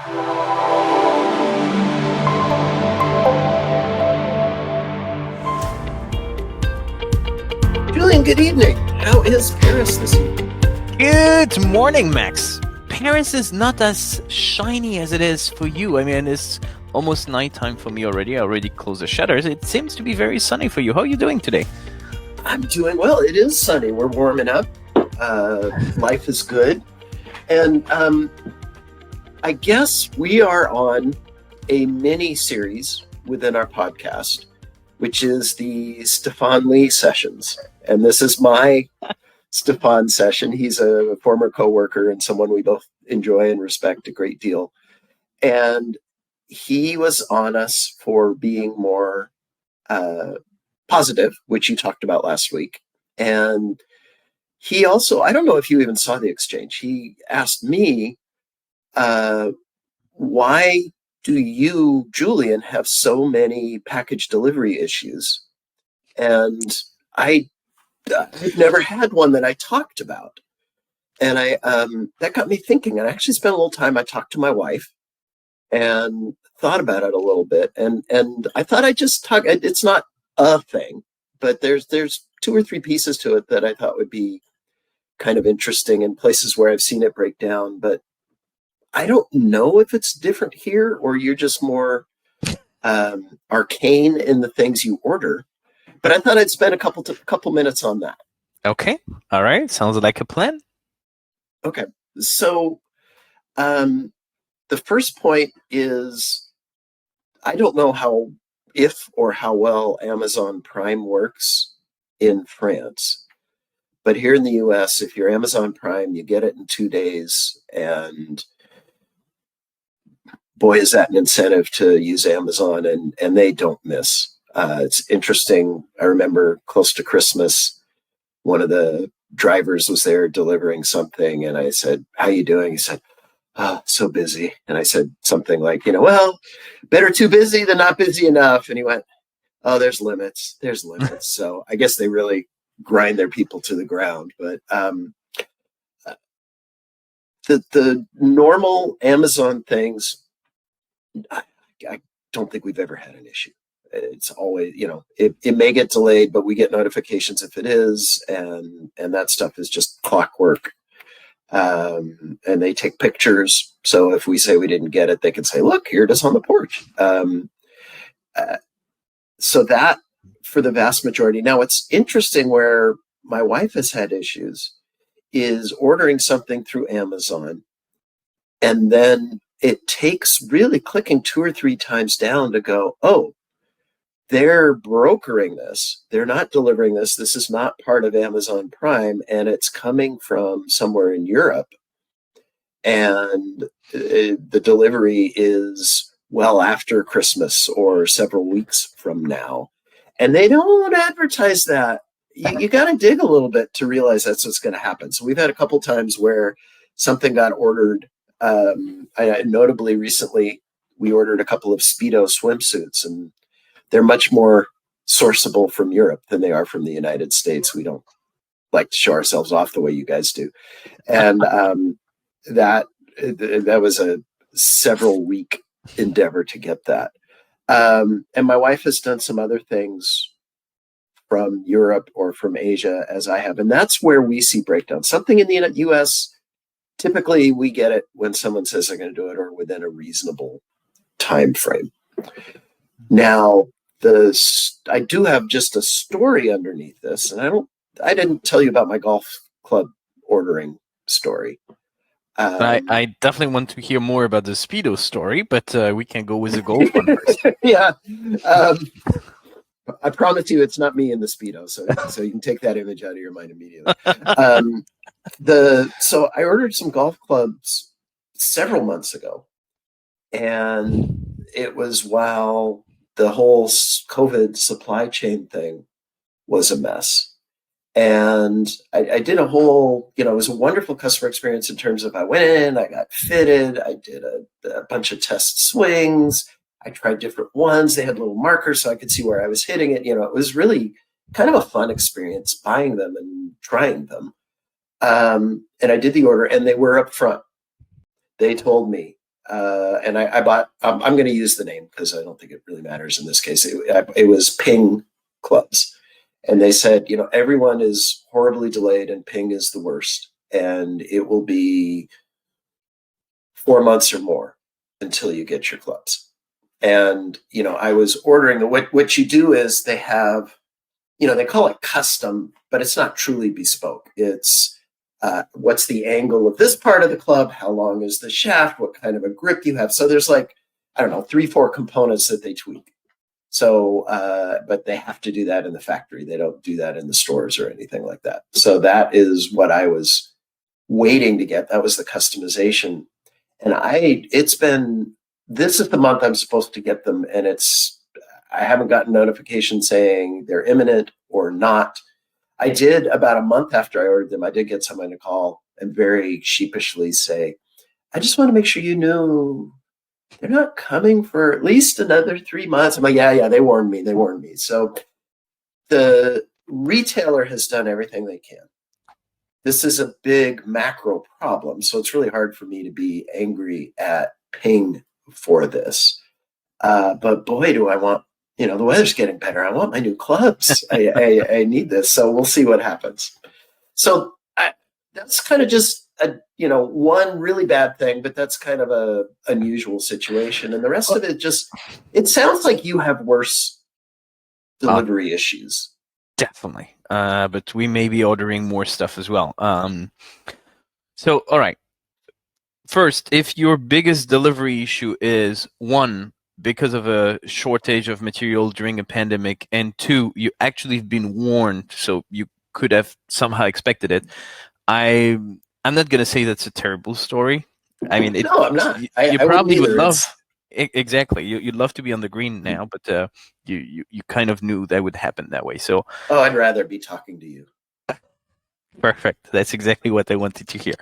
Julien, good evening. How is Paris this evening? Good morning, Max. Paris is not as shiny as it is for you. I mean, it's almost nighttime for me already. I already closed the shutters. It seems to be very sunny for you. How are you doing today? I'm doing well. It is sunny. We're warming up. Life is good. And I guess we are on a mini series within our podcast, which is the Stefan Lee sessions. And this is my Stefan session. He's a former coworker and someone we both enjoy and respect a great deal. And he was on us for being more positive, which you talked about last week. And he also, I don't know if you even saw the exchange. He asked me, why do you, Julien, have so many package delivery issues? And I've never had one that I talked about. And that got me thinking. And I actually spent a little time. I talked to my wife and thought about it a little bit. And I thought I'd just talk. It's not a thing, but there's 2 or 3 pieces to it that I thought would be kind of interesting in places where I've seen it break down. But I don't know if it's different here or you're just more arcane in the things you order. But I thought I'd spend a couple minutes on that. Okay. All right. Sounds like a plan. Okay. So the first point is I don't know how well Amazon Prime works in France. But here in the US, if you're Amazon Prime, you get it in 2 days. And boy, is that an incentive to use Amazon, and they don't miss. It's interesting. I remember close to Christmas, one of the drivers was there delivering something, and I said, "How you doing?" He said, "Oh, so busy." And I said something like, well, better too busy than not busy enough. And he went, "Oh, there's limits. There's limits." So I guess they really grind their people to the ground. But the normal Amazon things, I don't think we've ever had an issue. It's always, it may get delayed, but we get notifications if it is, and that stuff is just clockwork. And they take pictures. So if we say we didn't get it, they can say, "Look, here it is on the porch." So that for the vast majority. Now, it's interesting where my wife has had issues is ordering something through Amazon, and then it takes really clicking 2 or 3 times down to go, "Oh, they're brokering this. They're not delivering this. This is not part of Amazon Prime, and it's coming from somewhere in Europe. And the delivery is well after Christmas or several weeks from now." And they don't advertise that. You got to dig a little bit to realize that's what's going to happen. So we've had a couple times where something got ordered. Notably recently, we ordered a couple of Speedo swimsuits, and they're much more sourceable from Europe than they are from the United States. We don't like to show ourselves off the way you guys do. And that was a several week endeavor to get that. And my wife has done some other things from Europe or from Asia as I have. And that's where we see breakdown. Something in the US, typically we get it when someone says they're going to do it or within a reasonable time frame. Now, I do have just a story underneath this, and I didn't tell you about my golf club ordering story. I definitely want to hear more about the Speedo story, but we can go with the golf one first. Yeah. I promise you it's not me in the Speedo, so you can take that image out of your mind immediately. So I ordered some golf clubs several months ago, and it was while the whole COVID supply chain thing was a mess. And I did a whole, it was a wonderful customer experience in terms of I went in, I got fitted, I did a bunch of test swings, I tried different ones. They had little markers so I could see where I was hitting it. It was really kind of a fun experience buying them and trying them. And I did the order, and they were up front. They told me, and I bought. I'm going to use the name because I don't think it really matters in this case. It was Ping clubs, and they said, everyone is horribly delayed, and Ping is the worst, and it will be 4 months or more until you get your clubs. And I was ordering what you do is they have, they call it custom, but it's not truly bespoke. It's what's the angle of this part of the club? How long is the shaft? What kind of a grip you have? So there's like, I don't know, 3-4 components that they tweak. So, but they have to do that in the factory. They don't do that in the stores or anything like that. So that is what I was waiting to get. That was the customization. And this is the month I'm supposed to get them. And I haven't gotten notification saying they're imminent or not. I did about a month after I ordered them. I did get someone to call and very sheepishly say, I just want to make sure you know they're not coming for at least another 3 months. I'm like, yeah, they warned me. So the retailer has done everything they can. This is a big macro problem. So it's really hard for me to be angry at Ping for this. But boy, do I want, the weather's getting better. I want my new clubs. I need this. So we'll see what happens. So that's kind of just one really bad thing, but that's kind of a unusual situation. And the rest of it it sounds like you have worse delivery issues. Definitely. But we may be ordering more stuff as well. So, all right. First, if your biggest delivery issue is one, because of a shortage of material during a pandemic, and two, you actually have been warned, so you could have somehow expected it. I'm not going to say that's a terrible story. I mean, no, I'm not. You probably would love. Exactly. You'd love to be on the green now, but you kind of knew that would happen that way. So. Oh, I'd rather be talking to you. Perfect. That's exactly what I wanted to hear.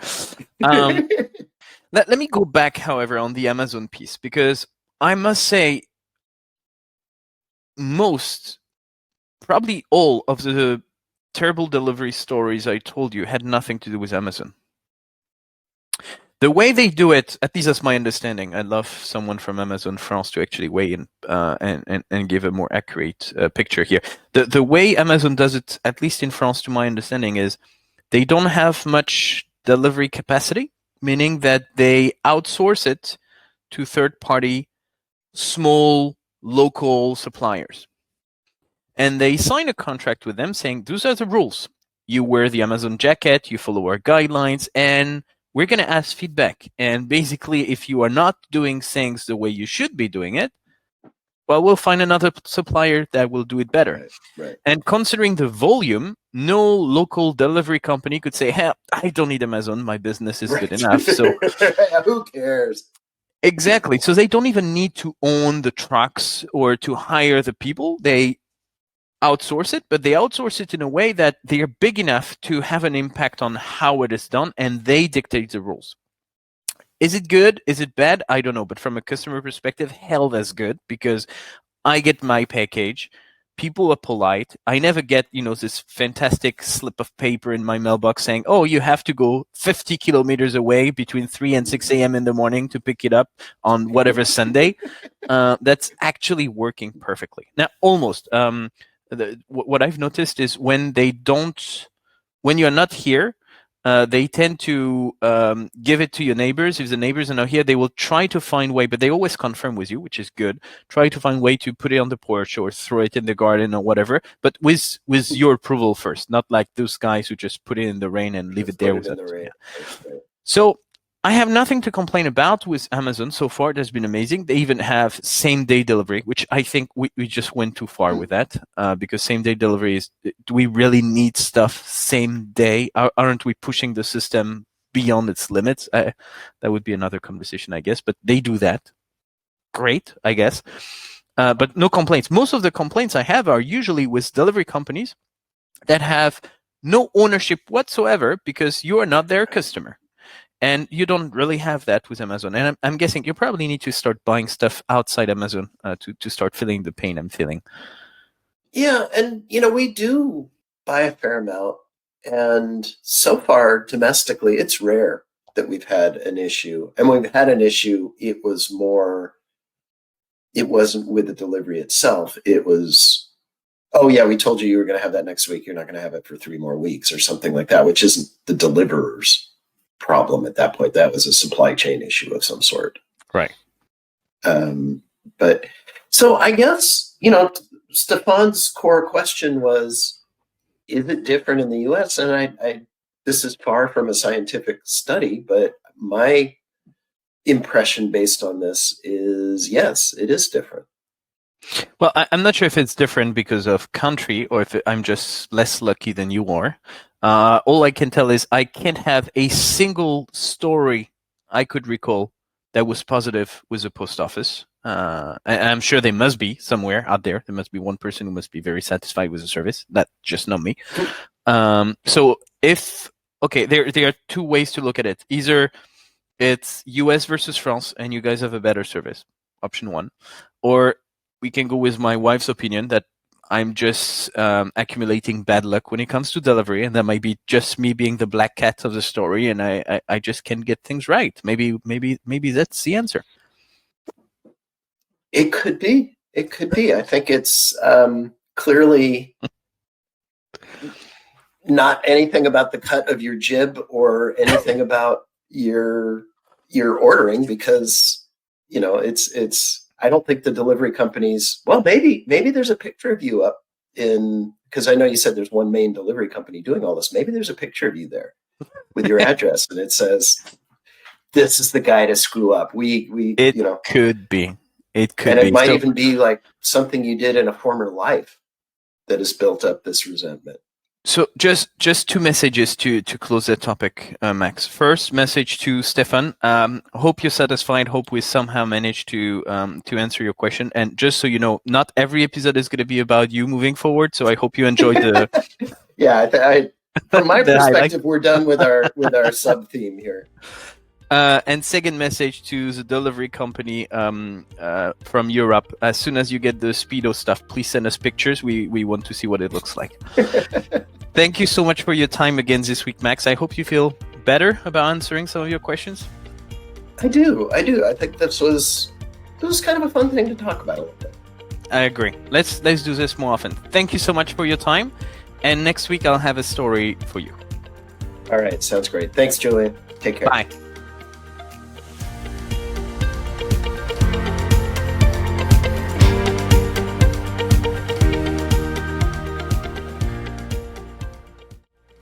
Let me go back, however, on the Amazon piece, because I must say probably all of the terrible delivery stories I told you had nothing to do with Amazon. The way they do it, at least that's my understanding. I'd love someone from Amazon France to actually weigh in and give a more accurate picture here. The way Amazon does it, at least in France, to my understanding, is they don't have much delivery capacity, meaning that they outsource it to third-party, small, local suppliers. And they sign a contract with them saying, those are the rules. You wear the Amazon jacket, you follow our guidelines, and we're going to ask feedback. And basically, if you are not doing things the way you should be doing it, well, we'll find another supplier that will do it better. Right. And considering the volume, no local delivery company could say, hey, I don't need Amazon. My business is good enough. So who cares? Exactly. So they don't even need to own the trucks or to hire the people. They outsource it, but they outsource it in a way that they are big enough to have an impact on how it is done, and they dictate the rules. Is it good? Is it bad? I don't know. But from a customer perspective, hell, that's good, because I get my package. People are polite. I never get, this fantastic slip of paper in my mailbox saying, oh, you have to go 50 kilometers away between 3 and 6 a.m. in the morning to pick it up on whatever Sunday. That's actually working perfectly. Now, almost. What I've noticed is when you're not here, they tend to give it to your neighbors. If the neighbors are not here, they will try to find way, but they always confirm with you, which is good. Try to find way to put it on the porch or throw it in the garden or whatever, but with your approval first, not like those guys who just put it in the rain and leave it there. So I have nothing to complain about with Amazon so far. It has been amazing. They even have same-day delivery, which I think we just went too far with that, because same-day delivery is, do we really need stuff same day? Aren't we pushing the system beyond its limits? That would be another conversation, I guess, but they do that. Great, I guess. But no complaints. Most of the complaints I have are usually with delivery companies that have no ownership whatsoever because you are not their customer. And you don't really have that with Amazon. And I'm guessing you probably need to start buying stuff outside Amazon to start feeling the pain I'm feeling. Yeah, and we do buy a fair amount. And so far, domestically, it's rare that we've had an issue. And when we've had an issue, it wasn't with the delivery itself. It was, oh yeah, we told you were going to have that next week. You're not going to have it for 3 more weeks or something like that, which isn't the deliverer's problem at that point. That was a supply chain issue of some sort. Right. But so I guess, Stefan's core question was, is it different in the US? And I this is far from a scientific study, but my impression based on this is yes, it is different. Well, I'm not sure if it's different because of country or if I'm just less lucky than you are. All I can tell is I can't have a single story I could recall that was positive with the post office. And I'm sure there must be somewhere out there. There must be one person who must be very satisfied with the service. That's just not me. So there are 2 ways to look at it. Either it's US versus France and you guys have a better service, option 1. Or we can go with my wife's opinion that I'm just accumulating bad luck when it comes to delivery, and that might be just me being the black cat of the story, and I just can't get things right. Maybe that's the answer. It could be. I think it's clearly not anything about the cut of your jib or anything about your ordering, because it's I don't think the delivery companies, well, maybe there's a picture of you up in, because I know you said there's one main delivery company doing all this. Maybe there's a picture of you there with your address and it says, this is the guy to screw up. It could be. It could and be. It might even be like something you did in a former life that has built up this resentment. So just 2 messages to close that topic, Max. First message to Stefan. Hope you're satisfied. Hope we somehow managed to answer your question. And just so you know, not every episode is going to be about you moving forward. So I hope you enjoyed the. Yeah, from my perspective, we're done with our sub theme here. And second message to the delivery company from Europe. As soon as you get the Speedo stuff, please send us pictures. We want to see what it looks like. Thank you so much for your time again this week, Max. I hope you feel better about answering some of your questions. I do. I think this was kind of a fun thing to talk about a little bit. I agree. Let's do this more often. Thank you so much for your time. And next week I'll have a story for you. All right. Sounds great. Thanks, Julien. Take care. Bye.